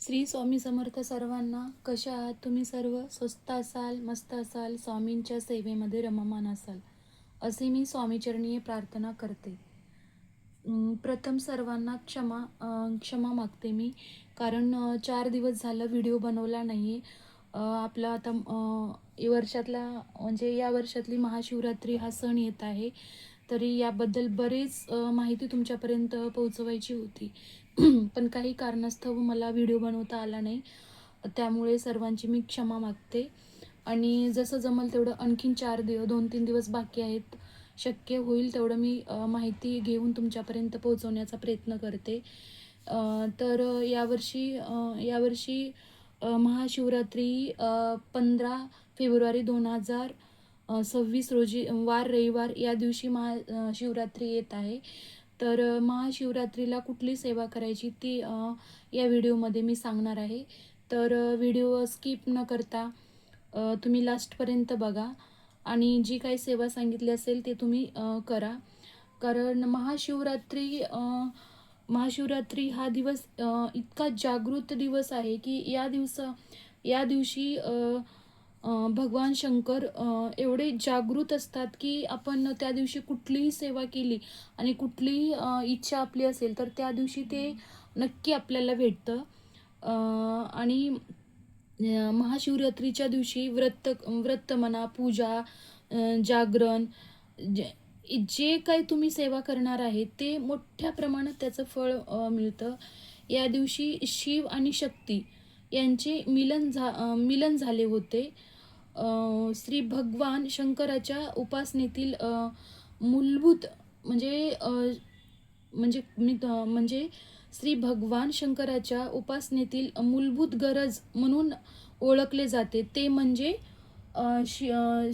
श्री स्वामी समर्थ सर्वांना. कशा आहात तुम्ही सर्व? स्वस्त असाल, मस्त असाल, स्वामींच्या सेवेमध्ये रममान असाल असे मी स्वामीचरणी प्रार्थना करते. प्रथम सर्वांना क्षमा मागते मी, कारण 4 दिवस झालं व्हिडिओ बनवला नाही आहे. आपला आता वर्षातला म्हणजे या वर्षातली महाशिवरात्री हा सण येत आहे, तरी याबद्दल बरेच माहिती तुमच्यापर्यंत पोहोचवायची होती. पण काही कारणास्तव मला व्हिडिओ बनवता आला नाही, त्यामुळे सर्वांची मी क्षमा मागते. आणि जसं जमेल तेवढं आणखीन 2-3 दिवस बाकी आहेत, शक्य होईल तेवढं मी माहिती घेऊन तुमच्यापर्यंत पोहोचवण्याचा प्रयत्न करते. तर यावर्षी महाशिवरात्री 15 फेब्रुवारी 2026 रोजी वार रविवार या दिवशी शिवरात्री येत आहे. तर महाशिवरात्रीला कुठली सेवा करायची ती या व्हिडिओमध्ये मी सांगणार आहे. तर व्हिडिओ स्किप न करता तुम्ही लास्टपर्यंत बघा आणि जी काही सेवा सांगितली असेल ते तुम्ही करा. कारण महाशिवरात्री हा दिवस इतका जागृत दिवस आहे की या दिवशी भगवान शंकर एवढे जागृत असतात की आपण त्या दिवशी कुठलीही सेवा केली आणि कुठलीही इच्छा आपली असेल तर त्या दिवशी ते नक्की आपल्याला भेटतं. आणि महाशिवरात्रीच्या दिवशी व्रत म्हणा, पूजा, जागरण, जे काही तुम्ही सेवा करणार आहे ते मोठ्या प्रमाणात त्याचं फळ मिळतं. या दिवशी शिव आणि शक्ती यांचे मिलन झाले होते. श्री भगवान शंकराच्या उपासनेतील मूलभूत म्हणजे म्हणजे श्री भगवान शंकराच्या उपासनेतील मूलभूत गरज म्हणून ओळखले जाते, ते म्हणजे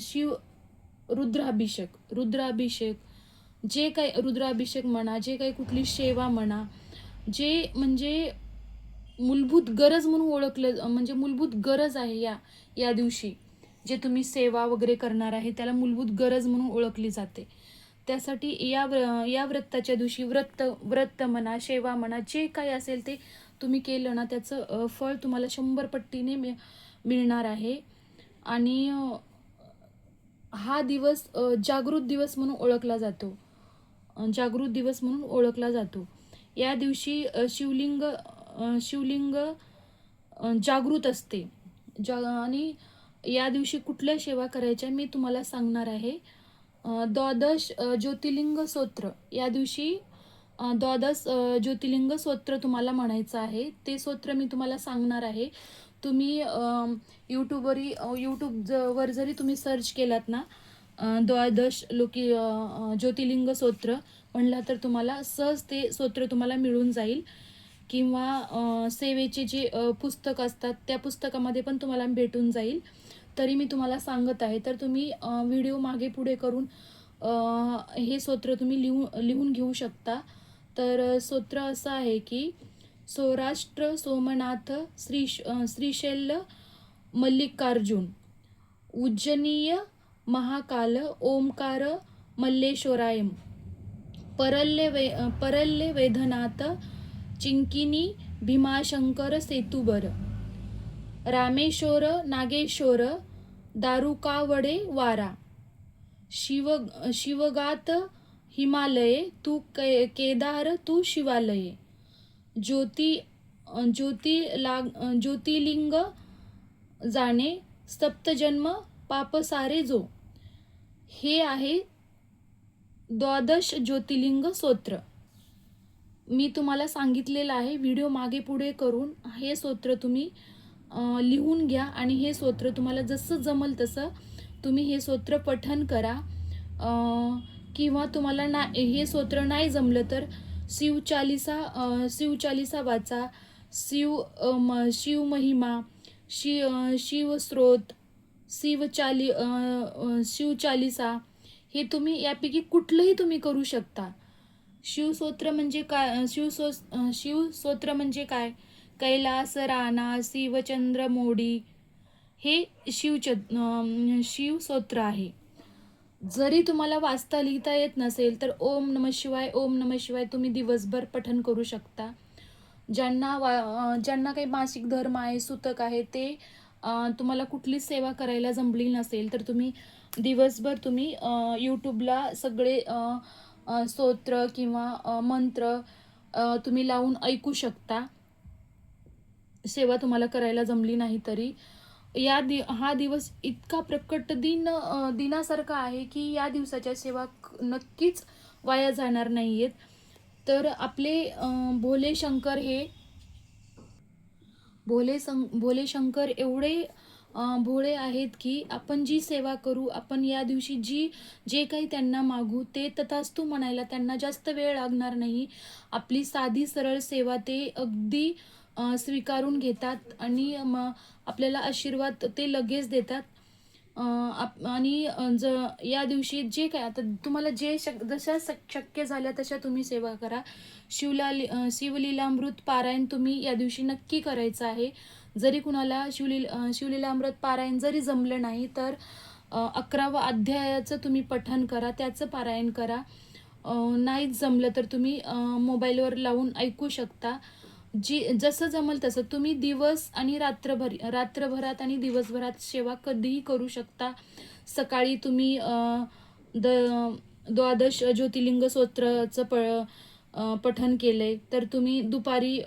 शिव रुद्राभिषेक जे काही रुद्राभिषेक म्हणा, जे काही कुठली सेवा म्हणा, जे म्हणजे मूलभूत गरज म्हणून म्हणजे मूलभूत गरज आहे या दिवशी जे तुम्ही सेवा वगैरे करणार आहे त्याला मूलभूत गरज म्हणून ओळखली जाते. त्यासाठी या व्रताच्या दिवशी व्रत म्हणा, सेवा म्हणा, जे काही असेल ते तुम्ही केलं ना त्याचं फळ तुम्हाला 100 पटीने मिळणार आहे. आणि हा दिवस जागृत दिवस म्हणून ओळखला जातो. या दिवशी शिवलिंग जागृत असते. आणि या दिवशी कुठल्या सेवा करायच्या मी तुम्हाला सांगणार आहे. द्वादश ज्योतिर्लिंग स्तोत्र या दिवशी 12 ज्योतिर्लिंग स्तोत्र तुम्हाला म्हणायचं आहे. ते स्तोत्र मी तुम्हाला सांगणार आहे. तुम्ही यूट्यूबवर जरी तुम्ही सर्च केलात ना, द्वादश ज्योतिर्लिंग स्तोत्र म्हणला तर तुम्हाला सहज ते स्तोत्र तुम्हाला मिळून जाईल. किंवा सेवेचे जे पुस्तक असतात त्या पुस्तकामध्ये पण तुम्हाला भेटून जाईल. तरी मी तुम्हाला सांगत आहे, तर तुम्ही व्हिडिओ मागे पुढे करून हे स्तोत्र तुम्ही लिहून घेऊ शकता. तर स्तोत्र असं आहे की सौराष्ट्र सोमनाथ श्रीशैल मल्लिकार्जुन उज्जनीय महाकाल ओंकार मल्लेश्वराय परल्य वेदनाथ चिंकिनी भीमाशंकर सेतुबर रामेश्वर नागेश्वर दारुकावडे वारा शिवगात हिमालये तू केदार तू शिवालये ज्योतिर्लिंग जाणे सप्तजन्म पापसारे जो. हे आहे द्वादश ज्योतिर्लिंग स्तोत्र. मी तुम्हाला सांगितलेलं आहे, व्हिडिओ मागे पुढे करून हे स्तोत्र तुम्ही लिहून घ्या आणि हे स्तोत्र तुम्हाला जसं जमल तसं तुम्ही हे स्तोत्र पठण करा. किंवा तुम्हाला हे स्तोत्र नाही जमलं तर शिवचालिसा वाचा, शिव महिमा, शिवस्त्रोत, शिवचालिसा हे तुम्ही यापैकी कुठलंही तुम्ही करू शकता. शिवस्तोत्र म्हणजे काय? कैलास राणा शिवचंद्र मोडी हे शिवस्तोत्र आहे. जरी तुम्हाला वाचता लिहिता येत नसेल तर ओम नमः शिवाय तुम्ही दिवसभर पठण करू शकता. ज्यांना काही मासिक धर्म आहे, सुतक आहे, ते तुम्हाला कुठलीच सेवा करायला जमली नसेल तर तुम्ही दिवसभर तुम्ही यूट्यूबला सगळे स्तोत्र किंवा मंत्र तुम्ही लावून ऐकू शकता. सेवा तुम्हाला करायला जमली नाही तरी. हा दिवस इतका प्रकट दिनासारखा आहे की या दिवसाच्या सेवा नक्कीच वाया जाणार नाहीयेत. तर आपले भोले शंकर हे भोले शंकर एवढे भोळे आहेत की आपण जी सेवा करू, आपण या दिवशी जे काही त्यांना मागू ते तथास्तु म्हणायला त्यांना जास्त वेळ लागणार नाही. आपली साधी सरळ सेवा ते अगदी स्वीकारून घेतात आणि आपल्याला आशीर्वाद ते लगेच देतात. आणि या दिवशी जे काय आता तुम्हाला जशा शक्य झाल्या तशा तुम्ही सेवा करा. शिवलीलामृत पारायण तुम्ही या दिवशी नक्की करायचं आहे. जरी कुणाला शिवलीलामृत पारायण जरी जमलं नाही तर 11वा अध्यायाचं तुम्ही पठण करा, त्याचं पारायण करा. नाहीच जमलं तर तुम्ही मोबाईलवर लावून ऐकू शकता. जसं जमल तसं तुम्ही दिवस आणि रात्रभरात आणि दिवसभरात सेवा कधीही करू शकता. सकाळी तुम्ही द द्वादश ज्योतिर्लिंग स्तोत्राचं पठण केलंय तर तुम्ही दुपारी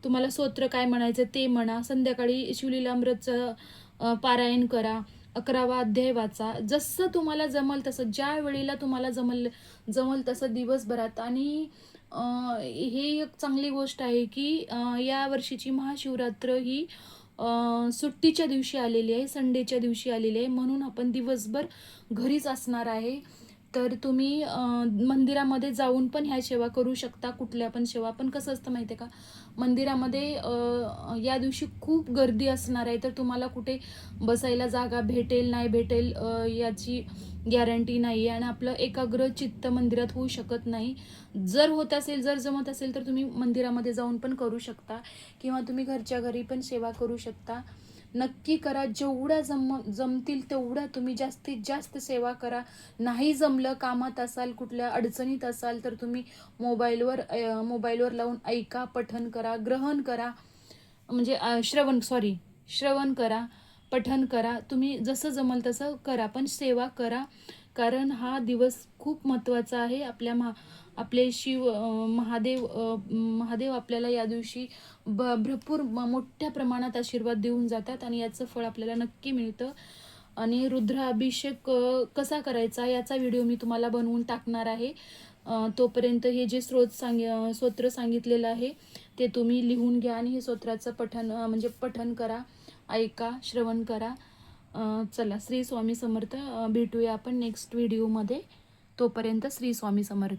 तुम्हाला स्तोत्र काय म्हणायचं ते म्हणा. संध्याकाळी शिवलीलामृतचं पारायण करा. 11वा अध्याय वाचा. जसं तुम्हाला जमल तसं, ज्या वेळेला तुम्हाला जमल तसं दिवसभरात. आणि हे एक चांगली गोष्ट आहे की या वर्षीची महाशिवरात्र ही सुट्टीच्या दिवशी आलेली आहे, संडेच्या दिवशी आलेली आहे, म्हणून आपण दिवसभर घरीच असणार आहे. तर तुम्ही मंदिरामध्ये जाऊन पण ह्या सेवा करू शकता. कुठल्या पण सेवा. पण कसं असतं माहिती आहे का, मंदिरामध्ये या दिवशी खूप गर्दी असणार आहे, तर तुम्हाला कुठे बसायला जागा भेटेल नाही भेटेल याची गॅरंटी नाही आहे आणि आपलं एकाग्र चित्त मंदिरात होऊ शकत नाही. जर जमत असेल तर तुम्ही मंदिरामध्ये जाऊन पण करू शकता किंवा तुम्ही घरच्या घरी पण सेवा करू शकता. नक्की करा. जेवढ्या जमतील तेवढ्या तुम्ही जास्तीत जास्त सेवा करा. नाही जमलं, कामात असाल, कुठल्या अडचणीत असाल तर तुम्ही मोबाईलवर लावून ऐका, पठण करा, ग्रहण करा, म्हणजे श्रवण करा, पठण करा. तुम्ही जसं जमल तसं करा, पण सेवा करा. कारण हा दिवस खूप महत्त्वाचा आहे. आपले महादेव आपल्याला या दिवशी भरपूर मोठ्या प्रमाणात आशीर्वाद देऊन जातात आणि याचं फळ आपल्याला नक्की मिळतं. आणि रुद्राभिषेक कसा करायचा याचा व्हिडिओ मी तुम्हाला बनवून टाकणार आहे. तोपर्यंत हे जे स्तोत्र सांगितलेलं आहे ते तुम्ही लिहून घ्या आणि हे स्तोत्राचं पठण करा, ऐका, श्रवण करा. चला, श्री स्वामी समर्थ. भेटूया आपण नेक्स्ट व्हिडिओमध्ये. तोपर्यंत श्री स्वामी समर्थ.